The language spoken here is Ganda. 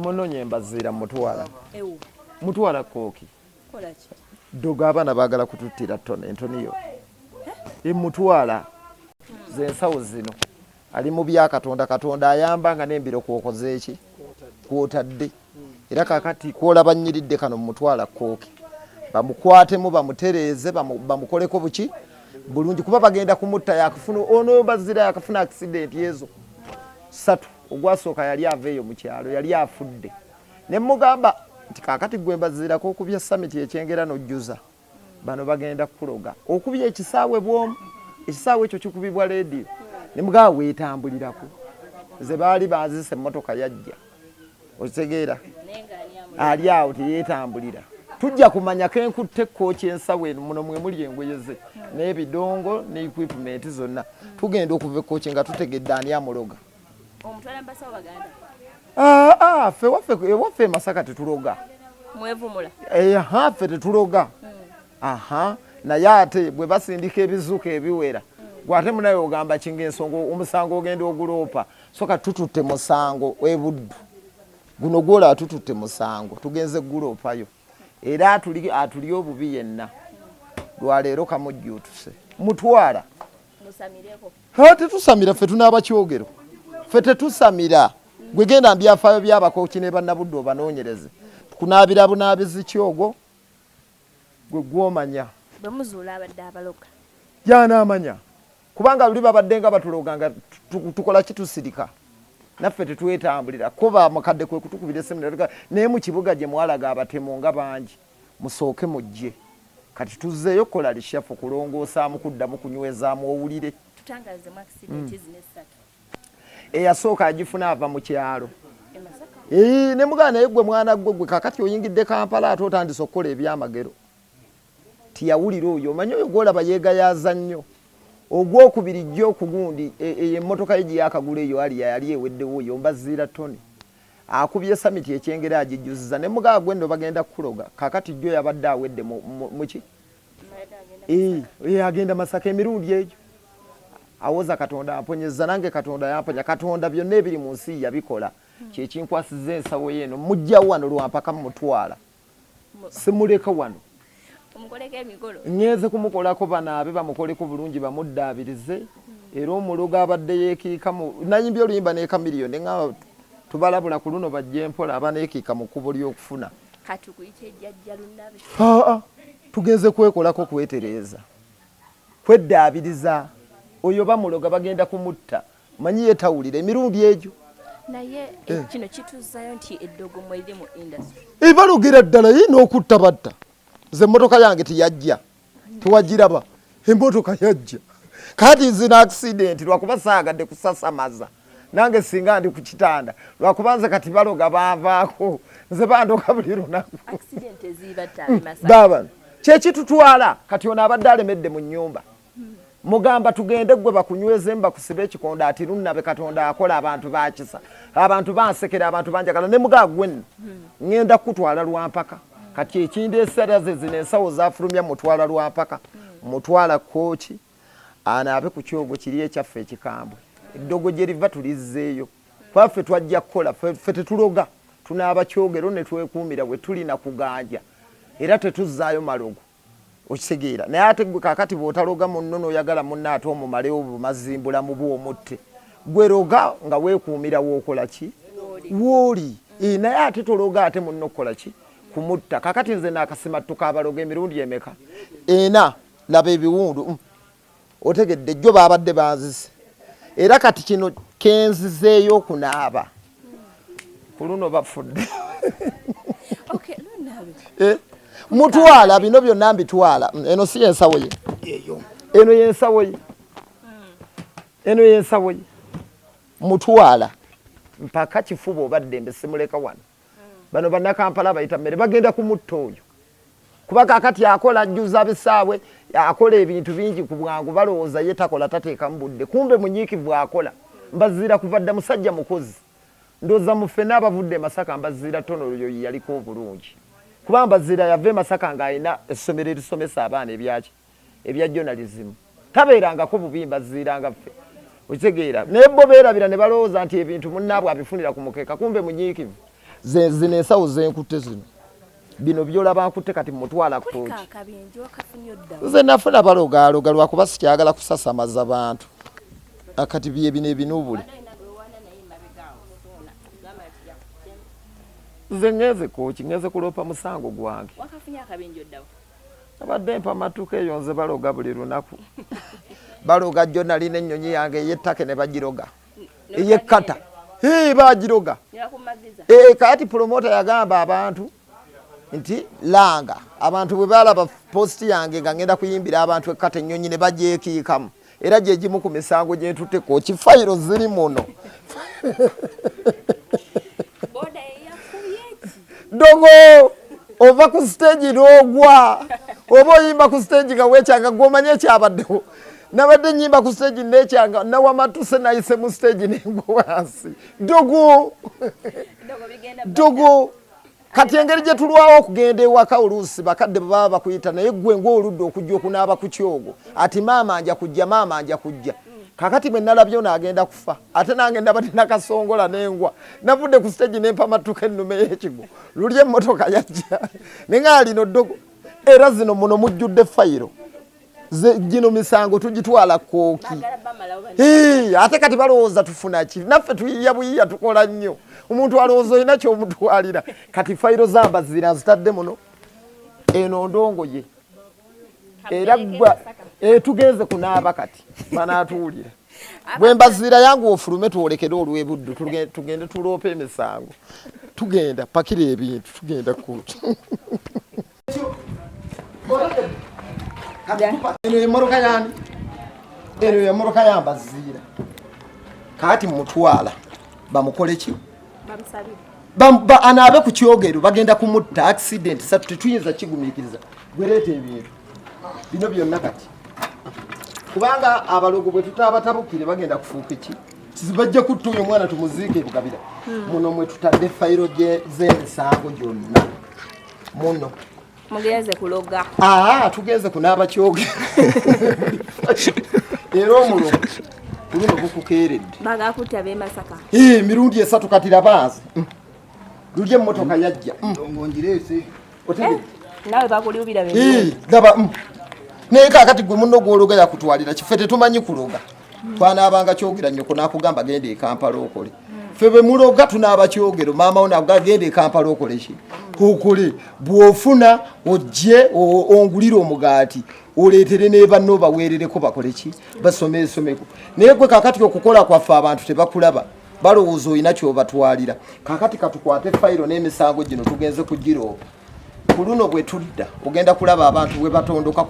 Munonye Mbazira Mutwala. Mutwala koki. Kolaki. Doga abana bagala kututtira Tonny yo. Mutwala. Zensawo zino. Ali mu bya Katonda ayamba nga nembiro kuokoze eki. Kuotadde. Era kakati kola banyiridde kano Mutwala koki. Bamukwatemu bamutereze bamukoleko buki bulungi kuba bagenda kumutta yakufuna ono Mbazira yakufuna accident yezo. Satu ogwasooka yali aveeyo Mukyalo yali afudde ne mugamba nti kakati gwe Mbazira ko okubya summit ekyengera n'ojjuza bano bagenda kuloga okubya ekisaawe bwomu ekisaawe ekyo kikubibwa radio ne mugamba weetambulirako ze baali bazise emmotoka yajja okitegeera ali awo teyeetambulira tujja kumanya kenkutte kooki ensawe muno mwe muli engoye ze n'ebidongo ne equipment zonna tugenda okuva ekooki nga tutegedde ani amuloga. Omutwala Mbasa Baganda. Waffe Masaka tetuloga. Mwevumula. Ffe tetuloga. Naye ate bwe basindika ebizuuka ebiwera. Gwate munaye ogamba kinga ensonga omusango ogenda oguloopa. Soka tututte musango ebuddu. Guno gwola atututte musango. Tugenze guloopayo. Era atuli obubi yenna. Lwaleero kamujjuutuse. Mutwala. Musamireko. Tetusamira ffe tunaaba kyogero. Fete tusamira gwegenda mbyafaayo by'abakooki ne bannabudde obanoonyereze tukunaabira bunaabizi kyogo gwe gwomanya bwe muzuula abadde abaloga y'anaamanya kubanga luli babadde nga batuloga nga tukola kitusirika naffe tetwetambulira kuba mukadde kwe kutukubira esseminari naye mu kibuga gye mwalaga abatemu nga bangi musooke mujje kati tuzzeeyo kukola lishafu kulongoosaamu kuddamu kunywezaamu owulire tutangazemu accident zino essatu eyasooka agifuna ava mu kyalo ne mugana naye gwe mwana gwe kakati oyingidde Kampala ate otandise okukola ebyamagero tiyawulira oyo omanyi oyo gwolaba yeegayaza nnyo ogwokubiri jjo okugundi emmotoka ye gye yakagula eyo yali eweddewo oyo Mbazira Tonny akubye summit ekyengera agijjuziza ne mugana gwe nno bagenda kuloga kakati jjo yabadde awedde muki agenda Masaka emirundi egyo awoza Katonda amponyeza nange Katonda yamponya Katonda byonna ebiri mu nsi yabikola kyekinkwasiza ensawo yeeno mujja wano lwampaka Mutwala simuleka wano omukoleko emikolo ngenze kumukolako banaabe bamukoleko bulungi bamuddaabirize era omulogo abadde yeekiika nayimbye oluyimba n'eka miliyoni nga tubalabula ku luno bajja empola abaneekiika mu kkubo ly'okufuna katukuyite ejjajja lunnabe tugenze kwekolako kwetereeza kweddaabiriza oyo bamuloga bagenda kumutta manyi yetawulira emirundi egyo naye kino kituzayo nti eddogo mweri mu industry balogera ddala yina okutta batta ze emmotoka yange teyajja tewagiraba emmotoka yajja kati nzina accident lwakuba saagadde kusasamaza nange singa ndi ku kitanda lwakuba nze kati baloga baavaako nze bandoka buli lunaku accident ezibatta baba kyekitutwala kati ono abadde alemedde mu nnyumba mugamba tugende gwe bakunyweze bakusibe ekikondo ati lunnabe Katonda akola abantu bakisa abantu bansekera abantu banjagala ne mugaa gwenno ngenda kutwala lwampaka kati ekindi eseraze zino ensawo zafulumya Mutwala lwampaka Mutwala kooki anaabe ku kyogo kiri ekyaffe ekikambwe eddogo gye liva tulizzeeyo kwaffe twajja kukola ffe tetuloga tunaaba kyogero ne twekuumira bwe tulina kuganja era tetuzzaayo malogo okitegeera naye ate gwe kakati bw'otaloga munno n'oyagala munno ate omumalewo bumazimbula mu bw'omutte gwe loga nga weekuumira w'okola ki w'oli naye ate tologa ate munno okukola ki kumutta kakati nze naakasimattuka abaloga emirundi emeka laba ebiwundu otegedde jjo baabadde banzise era kati kino kenzizeeyo okunaaba ku luno bafudde Mutwala bino byonna mbitwala eno si ensawo ye eno yensawo ye Mutwala mpaka kifuba obadde mbe simuleka wano bano bannakampala bayita mmere bagenda kumutta oyo kuba kakati akola ajjuza bisaawe akola ebintu bingi ku bwangu balowooza ye takola tateeka mu budde kumbe munyiikivu akola Mbazira kuva dda musajja mukozi ndooza muffe n'abavudde Masaka Mbazira Tonny oyo yaliko obulungi kuba Mbazira yave Masaka ng'alina essomero erisomesa abaana ebya journalism tabeerangako bubi Mbazira nga ffe okitegeera naye bo beerabira ne balowooza nti ebintu munnaabwe abifunira ku mukeeka kumbe munyiikivu zino ensawo zenkute zino bino byolaba nkutte kati mutwala kooki nze nafuna balogaloga lwakuba sikyagala kusasamaza abantu akati bye bino ebinubule nze ngeze kooki ngeze kulopa musango gwange abadde mpa matuka eyo nze baloga buli lunaku baloga jjo nalina ennyonyi yange eyettake ne bagiroga eyekkata bagiroga kati promota yagamba abantu nti langa abantu bwe balaba posti yange nga ngenda kuyimbira abantu ekkata ennyonyi ne bagyekiikamu era gye gimu ku misango gye ntutte kooki fayiro ziri muno dogo ova ku stage n'ogwa oba oyimba ku stage nga weekyanga gw'omanye ekyabaddewo nabadde nyimba ku stage nekyanga nawamatuse nayise mu stage nengwa wansi dogo kati engeri gye tulwawo okugenda ewaka oluusi bakadde baba bakuyita naye ggwe ng'oludde okujja okunaaba ku kyogo ati maama nja kujja kakati bwe nalabyo naagenda kufa ate nange ndabadde nakasongola nengwa navudde ku stage nempa matuka ennume y'ekigo luli emmotoka yajja nenga lino ddogo era zino muno mujjudde fayiro gino misango tugitwala kooki ate kati balowooza tufuna ki naffe tuyiya buyiya tukola nnyo omuntu alowooza olina kyomutwalira kati fayiro za Mbazira nzitadde muno eno ndongoye era gwa tugenze kunaaba kati banaatuwulira bwe Mbazira yangu ofulume tuolekere olwebuddu tugende tuloopa emisango tugenda pakira ebintu tugenda kooki eno yemmoroka yani eno yemmoroka ya Mbazira kati mutwala bamukole ki anaabe ku kyogero bagenda kumutta accident satu tetuyinza kigumiikiriza gwereeta ebintu bino byonna kati kubanga abalogo bwe tutaabatabukire bagenda kufuuka ki bajja kutta oyo omwana tumuziike ebugabira muno mwe tutadde fayiro z'emisango gyonna muno mugenze kuloga tugenze kunaaba kyogero era omulogo kuno bukukeeredde bagakutta ab'e Masaka mirundi esatu kati labaazi luli emmotoka yajja nawe bakuliubira laba naye kaakati gwe munno gw'ologa yakutwalira kiffe tetumanyi kuloga twanaabanga kyogera nnyoko nakugamba genda e Kampala okole ffe bwe muloga tunaaba kyogero maama wo nakuga genda e Kampala okole ki okole bw'ofuna ojje ongulire omugaati oleetere ne banno baweerereko bakole ki basome esomeko naye gwe kaakati okukola kwaffe abantu tebakulaba balowooza olina kyobatwalira kaakati katukwate fayiro n'emisango gino tugenze kugirooba ku luno bwe tudda ogenda kulaba abantu bwe batondoka